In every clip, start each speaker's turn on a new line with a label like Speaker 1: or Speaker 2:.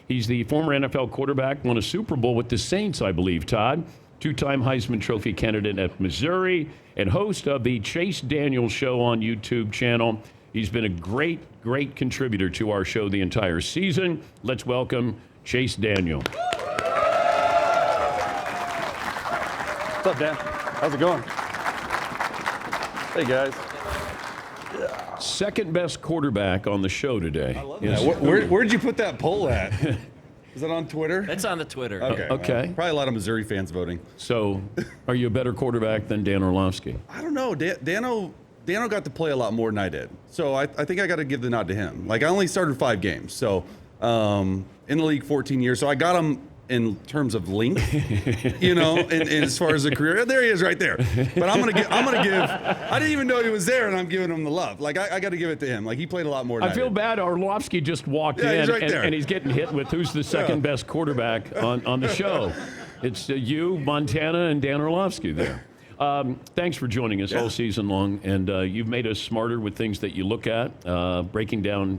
Speaker 1: He's the former NFL quarterback, won a Super Bowl with the Saints, I believe, Todd. Two-time Heisman Trophy candidate at Missouri and host of the Chase Daniel Show on YouTube channel. He's been a great, great contributor to our show the entire season. Let's welcome Chase Daniel.
Speaker 2: What's up, Dan? How's it going? Hey, guys.
Speaker 1: Second best quarterback on the show today.
Speaker 2: I love that. Where'd you put that poll at? Is that on Twitter?
Speaker 3: It's on the Twitter.
Speaker 1: Okay.
Speaker 2: Probably a lot of Missouri fans voting.
Speaker 1: So, are you a better quarterback than Dan Orlovsky?
Speaker 2: I don't know. Dano got to play a lot more than I did. So I think I got to give the nod to him. Like, I only started 5 games. So, in the league 14 years. So I got him in terms of length, and as far as a career. There he is right there. But I'm gonna give, I didn't even know he was there, and I'm giving him the love. Like, I got to give it to him. Like, he played a lot more than I
Speaker 1: feel
Speaker 2: did.
Speaker 1: bad. Orlovsky just walked in,
Speaker 2: he's right there.
Speaker 1: and he's getting hit with who's the second best quarterback on the show. It's you, Montana, and Dan Orlovsky there. Thanks for joining us all season long, and you've made us smarter with things that you look at, breaking down,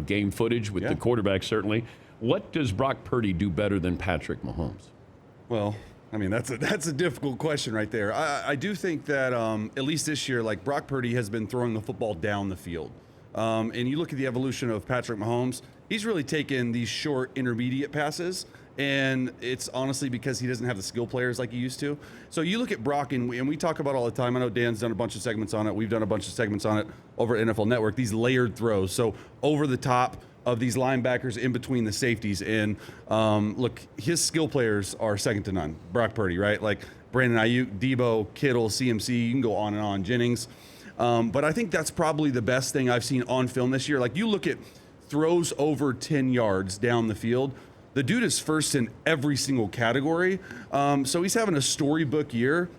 Speaker 1: game footage with the quarterback, certainly. What does Brock Purdy do better than Patrick Mahomes?
Speaker 2: Well, I mean, that's a difficult question right there. I do think that at least this year, like, Brock Purdy has been throwing the football down the field. And you look at the evolution of Patrick Mahomes, he's really taken these short intermediate passes, and it's honestly because he doesn't have the skill players like he used to. So you look at Brock, and we talk about all the time. I know Dan's done a bunch of segments on it. We've done a bunch of segments on it over at NFL Network, these layered throws. So over the top of these linebackers in between the safeties. And look, his skill players are second to none. Brock Purdy, right? Like Brandon Ayuk, Debo, Kittle, CMC, you can go on and on, Jennings. But I think that's probably the best thing I've seen on film this year. Like, you look at throws over 10 yards down the field, the dude is first in every single category. So he's having a storybook year.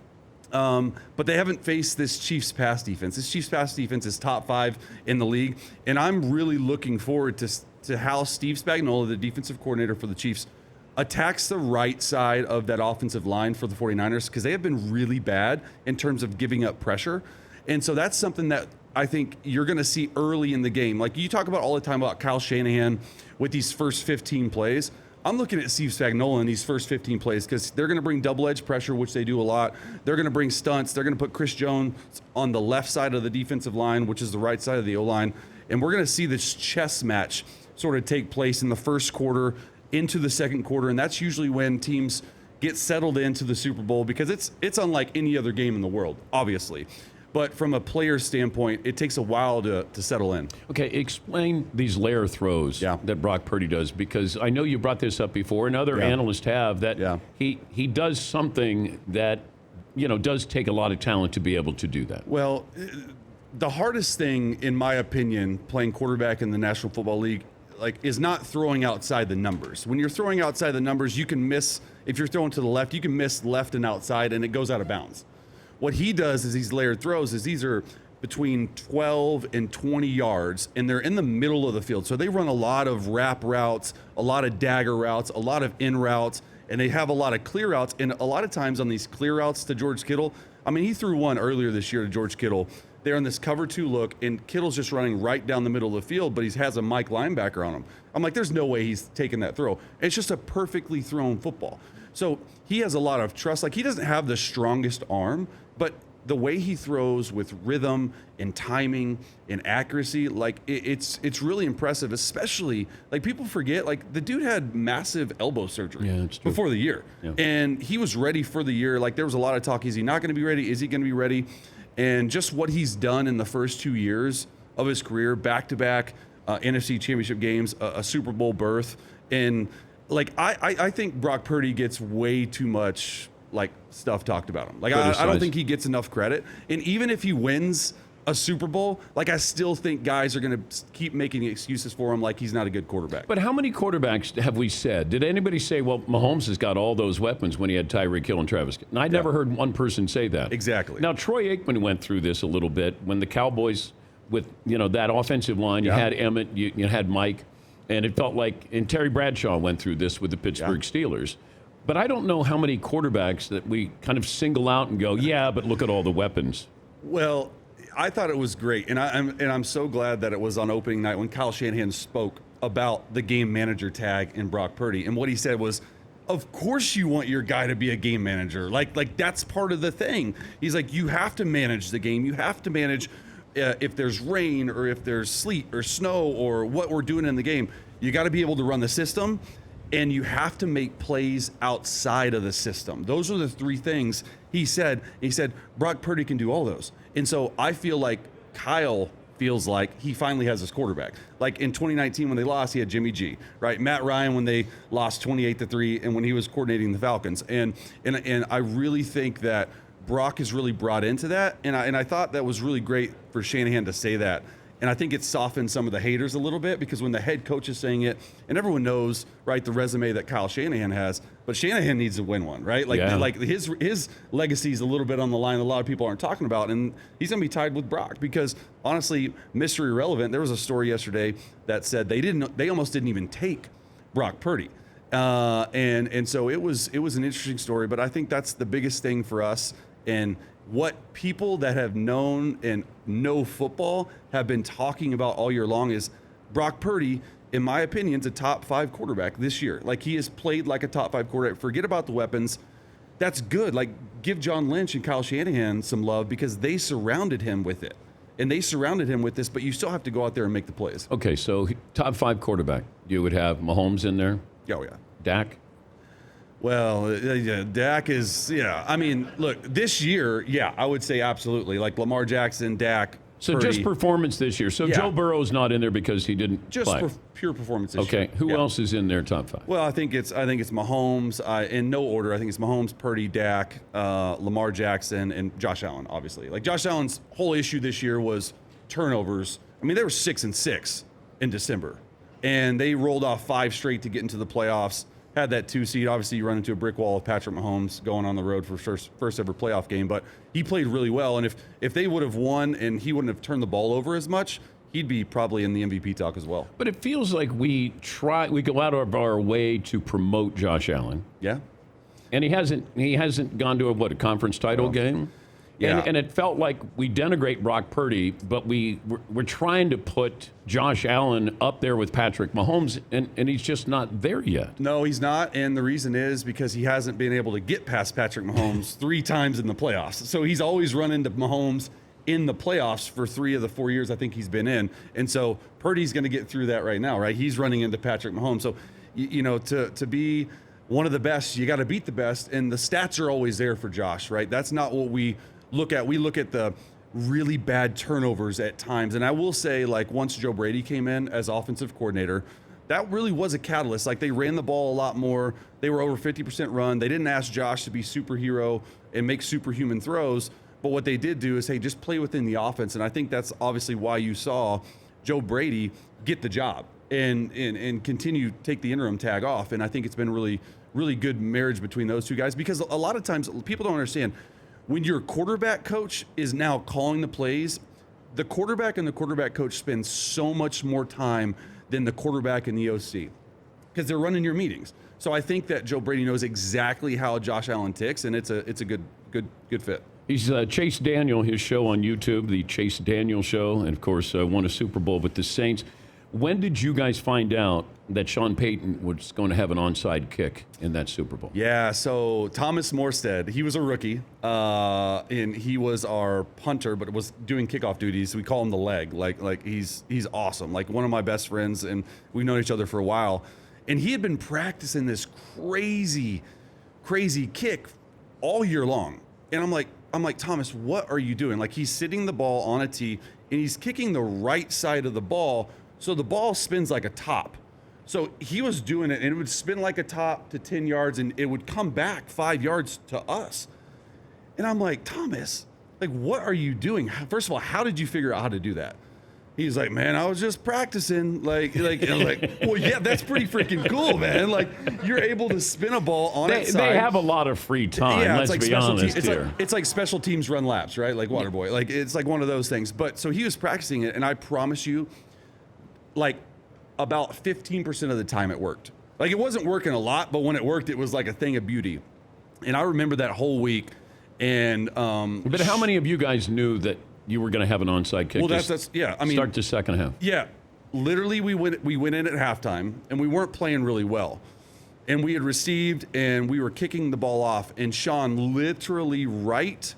Speaker 2: But they haven't faced this Chiefs pass defense. This Chiefs pass defense is top 5 in the league. And I'm really looking forward to how Steve Spagnuolo, the defensive coordinator for the Chiefs, attacks the right side of that offensive line for the 49ers, because they have been really bad in terms of giving up pressure. And so that's something that I think you're going to see early in the game. Like, you talk about all the time about Kyle Shanahan with these first 15 plays. I'm looking at Steve Spagnuolo in these first 15 plays, because they're going to bring double-edge pressure, which they do a lot. They're going to bring stunts. They're going to put Chris Jones on the left side of the defensive line, which is the right side of the O-line. And we're going to see this chess match sort of take place in the first quarter into the second quarter. And that's usually when teams get settled into the Super Bowl, because it's unlike any other game in the world, obviously. But from a player standpoint, it takes a while to settle in.
Speaker 1: Okay, explain these layer throws that Brock Purdy does, because I know you brought this up before, and other analysts have, that he does something that, does take a lot of talent to be able to do that.
Speaker 2: Well, the hardest thing, in my opinion, playing quarterback in the National Football League, is not throwing outside the numbers. When you're throwing outside the numbers, you can miss. If you're throwing to the left, you can miss left and outside, and it goes out of bounds. What he does is these layered throws is these are between 12 and 20 yards, and they're in the middle of the field. So they run a lot of wrap routes, a lot of dagger routes, a lot of in routes, and they have a lot of clear routes. And a lot of times on these clear routes to George Kittle, I mean, he threw one earlier this year to George Kittle. They're in this cover 2 look, and Kittle's just running right down the middle of the field, but he has a Mike linebacker on him. I'm like, there's no way he's taking that throw. It's just a perfectly thrown football. So he has a lot of trust. Like, he doesn't have the strongest arm, but the way he throws with rhythm and timing and accuracy, like, it's really impressive, especially, like, people forget, like, the dude had massive elbow surgery before the year. Yeah. And he was ready for the year. Like, there was a lot of talk, is he not going to be ready? Is he going to be ready? And just what he's done in the first 2 years of his career, back-to-back NFC championship games, a Super Bowl berth. And, like, I think Brock Purdy gets way too much, like, stuff talked about him. Like, I don't think he gets enough credit. And even if he wins a Super Bowl, like, I still think guys are going to keep making excuses for him, like he's not a good quarterback.
Speaker 1: But how many quarterbacks have we said? Did anybody say, well, Mahomes has got all those weapons when he had Tyreek Hill and Travis? And I never heard one person say that.
Speaker 2: Exactly.
Speaker 1: Now, Troy Aikman went through this a little bit when the Cowboys, with, that offensive line, you had Emmett, you had Mike, and it felt like, and Terry Bradshaw went through this with the Pittsburgh Steelers. But I don't know how many quarterbacks that we kind of single out and go, yeah, but look at all the weapons.
Speaker 2: Well, I thought it was great, and I'm so glad that it was on opening night when Kyle Shanahan spoke about the game manager tag in Brock Purdy. And what he said was, of course you want your guy to be a game manager. Like that's part of the thing. He's like, you have to manage the game. You have to manage if there's rain or if there's sleet or snow or what we're doing in the game. You got to be able to run the system, and you have to make plays outside of the system. Those are the three things he said. He said, Brock Purdy can do all those. And so I feel like Kyle feels like he finally has his quarterback. Like in 2019 when they lost, he had Jimmy G, right? Matt Ryan when they lost 28-3 and when he was coordinating the Falcons. And I really think that Brock is really brought into that. And I thought that was really great for Shanahan to say that. And I think it softened some of the haters a little bit, because when the head coach is saying it, and everyone knows, right, the resume that Kyle Shanahan has, but Shanahan needs to win one, right? Like his legacy is a little bit on the line that a lot of people aren't talking about, and he's going to be tied with Brock because, honestly, mystery irrelevant. There was a story yesterday that said they almost didn't even take Brock Purdy, and so it was an interesting story. But I think that's the biggest thing for us, and what people that have known and know football have been talking about all year long is Brock Purdy, in my opinion, is a top 5 quarterback this year. Like, he has played like a top 5 quarterback. Forget about the weapons. That's good. Like, give John Lynch and Kyle Shanahan some love because they surrounded him with it. And they surrounded him with this, but you still have to go out there and make the plays.
Speaker 1: Okay, so top 5 quarterback. You would have Mahomes in there?
Speaker 2: Oh, yeah.
Speaker 1: Dak?
Speaker 2: Well, Dak is, I mean, look, this year, I would say absolutely. Like Lamar Jackson, Dak,
Speaker 1: So
Speaker 2: Purdy.
Speaker 1: just performance this year. So
Speaker 2: Yeah.
Speaker 1: Joe Burrow's not in there because he didn't
Speaker 2: Just
Speaker 1: play.
Speaker 2: pure performance this year.
Speaker 1: Okay, who else is in their top 5?
Speaker 2: Well, I think it's Mahomes, in no order. I think it's Mahomes, Purdy, Dak, Lamar Jackson, and Josh Allen, obviously. Like, Josh Allen's whole issue this year was turnovers. I mean, they were 6-6 in December, and they rolled off 5 straight to get into the playoffs. Had that 2 seed. Obviously, you run into a brick wall of Patrick Mahomes going on the road for first ever playoff game, but he played really well. And if they would have won and he wouldn't have turned the ball over as much, he'd be probably in the MVP talk as well.
Speaker 1: But it feels like we go out of our way to promote Josh Allen.
Speaker 2: Yeah.
Speaker 1: And he hasn't gone to a conference title game.
Speaker 2: Yeah.
Speaker 1: And it felt like we denigrate Brock Purdy, but we're trying to put Josh Allen up there with Patrick Mahomes, and he's just not there yet.
Speaker 2: No, he's not, and the reason is because he hasn't been able to get past Patrick Mahomes 3 times in the playoffs. So he's always run into Mahomes in the playoffs for 3 of the 4 years I think he's been in. And so Purdy's going to get through that right now, right? He's running into Patrick Mahomes. So, to be one of the best, you got to beat the best, and the stats are always there for Josh, right? That's not what we look at. We look at the really bad turnovers at times. And I will say, like, once Joe Brady came in as offensive coordinator, that really was a catalyst. Like, they ran the ball a lot more. They were over 50% run. They didn't ask Josh to be superhero and make superhuman throws. But what they did do is, hey, just play within the offense. And I think that's obviously why you saw Joe Brady get the job and continue to take the interim tag off. And I think it's been really, really good marriage between those two guys, because a lot of times people don't understand, when your quarterback coach is now calling the plays, the quarterback and the quarterback coach spend so much more time than the quarterback and the OC, because they're running your meetings. So I think that Joe Brady knows exactly how Josh Allen ticks, and it's a good fit.
Speaker 1: He's Chase Daniel, his show on YouTube, the Chase Daniel Show, and of course won a Super Bowl with the Saints. When did you guys find out that Sean Payton was going to have an onside kick in that Super Bowl?
Speaker 2: Yeah, so Thomas Morstead, he was a rookie, and he was our punter, but was doing kickoff duties. We call him the leg. Like he's awesome. Like, one of my best friends, and we've known each other for a while. And he had been practicing this crazy kick all year long. And I'm like, Thomas, what are you doing? Like, he's sitting the ball on a tee, and he's kicking the right side of the ball, so the ball spins like a top. So he was doing it, and it would spin like a top to 10 yards, and it would come back 5 yards to us. And I'm like, Thomas, like, what are you doing? First of all, how did you figure out how to do that? He's like, man, I was just practicing. Like, and I'm like, well, yeah, that's pretty freaking cool, man. Like, you're able to spin a ball on its side.
Speaker 1: They have a lot of free time.
Speaker 2: Yeah,
Speaker 1: let's be honest here.
Speaker 2: It's like special teams run laps, right? Like Waterboy. Like, it's like one of those things. But so he was practicing it, and I promise you, like, about 15% of the time it worked. Like, it wasn't working a lot, but when it worked, it was like a thing of beauty. And I remember that whole week. And
Speaker 1: but how many of you guys knew that you were going to have an onside kick?
Speaker 2: Well, that's yeah. I mean,
Speaker 1: start the second half.
Speaker 2: Yeah, literally we went in at halftime, and we weren't playing really well. And we had received, and we were kicking the ball off, and Sean literally right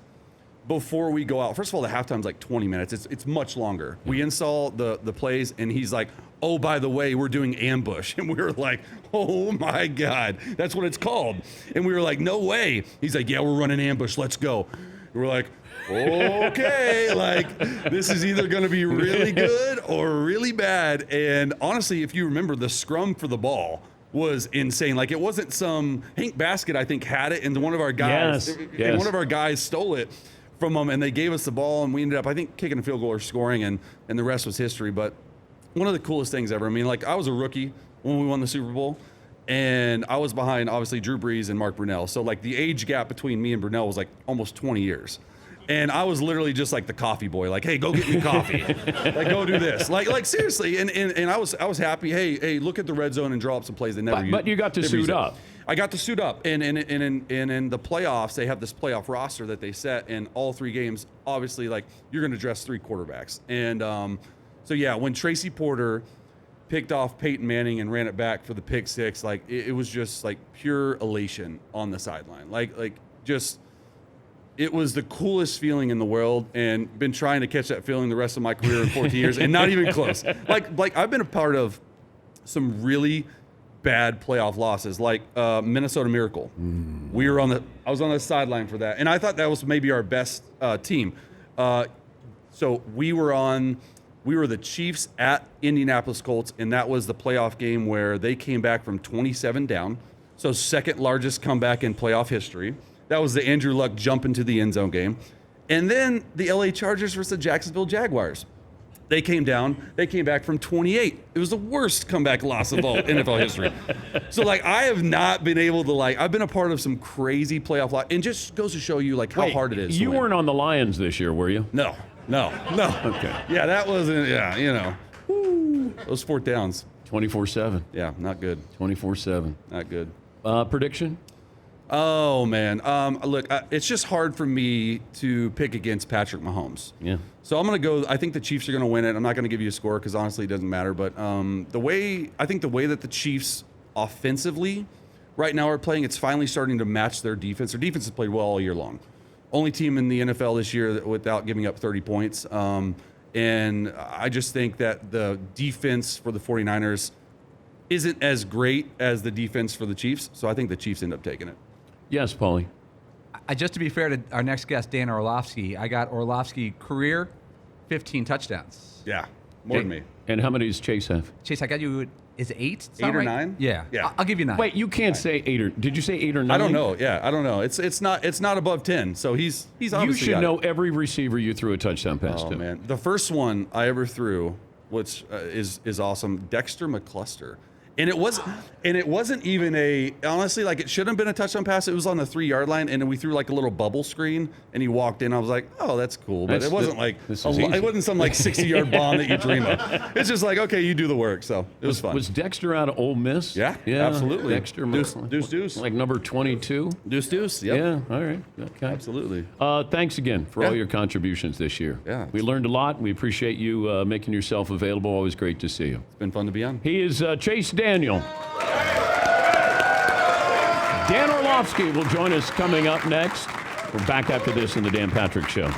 Speaker 2: before we go out. First of all, the halftime's like 20 minutes. It's much longer. We install the plays, and he's like, oh, by the way, we're doing ambush. And we were like, oh my God, that's what it's called. And we were like, no way. He's like, yeah, we're running ambush. Let's go. And we're like, okay, like this is either going to be really good or really bad. And honestly, if you remember, the scrum for the ball was insane. Like, it wasn't some Hank Basket, I think, had it, and one of our guys,
Speaker 1: Yes.
Speaker 2: one of our guys stole it from them, and they gave us the ball, and we ended up, I think, kicking a field goal or scoring, and the rest was history. But one of the coolest things ever. I mean, like, I was a rookie when we won the Super Bowl, and I was behind, obviously, Drew Brees and Mark Brunell. So, like, the age gap between me and Brunell was, like, almost 20 years. And I was literally just like the coffee boy, like, hey, go get me coffee. Like, go do this. Like seriously. And I was happy. Hey, look at the red zone and draw up some plays. They never
Speaker 1: But you got to suit up.
Speaker 2: I got to suit up. And in the playoffs, they have this playoff roster that they set, and all 3 games, obviously, like, you're going to dress 3 quarterbacks. And so, yeah, when Tracy Porter picked off Peyton Manning and ran it back for the pick 6, like, it was just, like, pure elation on the sideline. Like just... It was the coolest feeling in the world, and been trying to catch that feeling the rest of my career in 14 years, and not even close. Like I've been a part of some really bad playoff losses, like Minnesota Miracle. I was on the sideline for that, and I thought that was maybe our best team. So we were the Chiefs at Indianapolis Colts, and that was the playoff game where they came back from 27 down. So second largest comeback in playoff history. That was the Andrew Luck jump into the end zone game. And then the LA Chargers versus the Jacksonville Jaguars. They came down. They came back from 28. It was the worst comeback loss of all NFL history. So, like, I have not been able to, like, I've been a part of some crazy playoff loss. And just goes to show you, like, how hard it is.
Speaker 1: You weren't on the Lions this year, were you?
Speaker 2: No.
Speaker 1: Okay.
Speaker 2: Yeah, that wasn't, Woo, those 4th downs.
Speaker 1: 24/7.
Speaker 2: Yeah, not good.
Speaker 1: 24/7.
Speaker 2: Not good.
Speaker 1: Prediction?
Speaker 2: Oh, man. Look, it's just hard for me to pick against Patrick Mahomes.
Speaker 1: Yeah.
Speaker 2: So I'm going to go, I think the Chiefs are going to win it. I'm not going to give you a score because honestly it doesn't matter. But the way that the Chiefs offensively right now are playing, it's finally starting to match their defense. Their defense has played well all year long. Only team in the NFL this year without giving up 30 points. And I just think that the defense for the 49ers isn't as great as the defense for the Chiefs. So I think the Chiefs end up taking it.
Speaker 1: Yes, Paulie.
Speaker 3: Just to be fair to our next guest, Dan Orlovsky, I got Orlovsky career 15 touchdowns.
Speaker 2: Yeah, more than me.
Speaker 1: And how many does Chase have?
Speaker 3: Chase, I got you, is it 8?
Speaker 2: 8 or 9?
Speaker 3: Yeah.
Speaker 2: Yeah.
Speaker 3: I'll give you 9.
Speaker 1: Wait, you can't say 8 or... Did you say 8 or 9?
Speaker 2: I don't know. Yeah, I don't know. It's not above 10. So he's obviously
Speaker 1: You should
Speaker 2: got
Speaker 1: know
Speaker 2: it.
Speaker 1: every receiver you threw a touchdown pass
Speaker 2: Oh
Speaker 1: to.
Speaker 2: man, the first one I ever threw, which is awesome, Dexter McCluster. And it wasn't even honestly, like, it shouldn't have been a touchdown pass. It was on the 3-yard line, and we threw like a little bubble screen, and he walked in. I was like, oh, that's cool. But it wasn't it wasn't some like 60-yard bomb that you dream of. It's just like, okay, you do the work. So it was fun.
Speaker 1: Was Dexter out of Ole Miss?
Speaker 2: Yeah, absolutely.
Speaker 1: Dexter
Speaker 2: Deuce.
Speaker 1: Like number 22?
Speaker 2: Deuce. Yep.
Speaker 1: Yeah, all right. Okay.
Speaker 2: Absolutely.
Speaker 1: Thanks again for all your contributions this year.
Speaker 2: Yeah.
Speaker 1: We learned a lot. We appreciate you making yourself available. Always great to see you.
Speaker 2: It's been fun to be on.
Speaker 1: He is Chase Daniel. Dan Orlovsky will join us coming up next. We're back after this in the Dan Patrick Show.